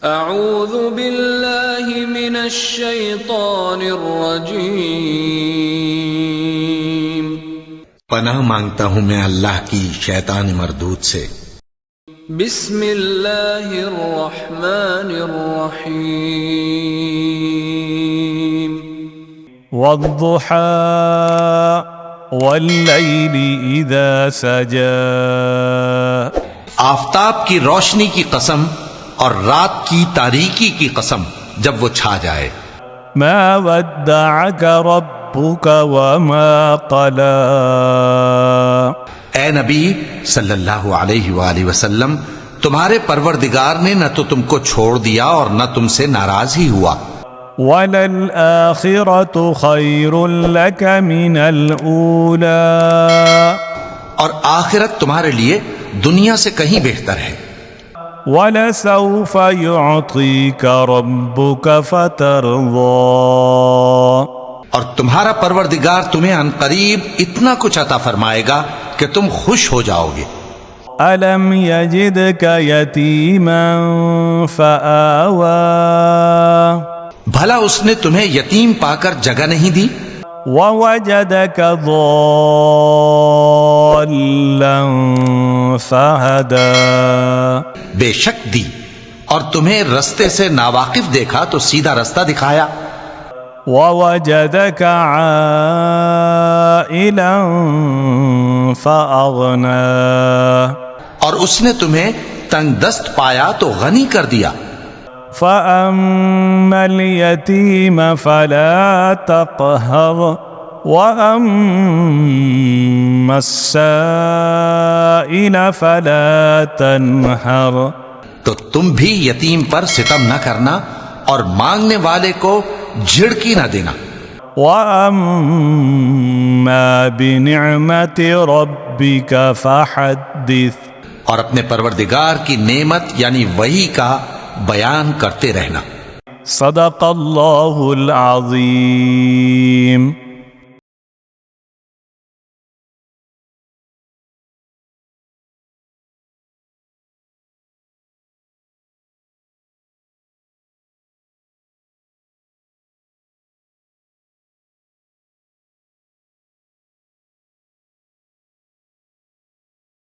اعوذ باللہ من الشیطان الرجیم، پناہ مانگتا ہوں میں اللہ کی شیطان مردود سے۔ بسم اللہ الرحمن الرحیم، والضحى واللیل اذا سجا، آفتاب کی روشنی کی قسم اور رات کی تاریکی کی قسم جب وہ چھا جائے۔ ما ودعك ربك وما قلى، اے نبی صلی اللہ علیہ وآلہ وسلم، تمہارے پروردگار نے نہ تو تم کو چھوڑ دیا اور نہ تم سے ناراض ہی ہوا۔ وَلَلْآخِرَةُ خَيْرٌ لَكَ مِنَ الْأُولَى، اور آخرت تمہارے لیے دنیا سے کہیں بہتر ہے۔ وَلَسَوْفَ يُعْطِيكَ رَبُّكَ فَتَرْضَى، اور تمہارا پروردگار تمہیں عنقریب اتنا کچھ عطا فرمائے گا کہ تم خوش ہو جاؤ گے۔ أَلَمْ يَجِدْكَ يَتِيمًا فَآوَى، بھلا اس نے تمہیں یتیم پا کر جگہ نہیں دی؟ وَوَجَدَكَ ضَالًّا فَهَدَى، بے شک دی، اور تمہیں رستے سے ناواقف دیکھا تو سیدھا رستہ دکھایا۔ وَوَجَدَكَ عَائِلًا فَأَغْنَى، اور اس نے تمہیں تنگ دست پایا تو غنی کر دیا۔ فَأَمَّا الْيَتِيمَ فَلَا تَقْهَرْ، وَأَمَّا السَّائِلَ فَلَا تَنْهَرْ، تو تم بھی یتیم پر ستم نہ کرنا اور مانگنے والے کو جھڑکی نہ دینا۔ وَأَمَّا بِنِعْمَةِ رَبِّكَ فَحَدِّثْ، اور اپنے پروردگار کی نعمت یعنی وحی کا بیان کرتے رہنا۔ صدق اللہ العظیم۔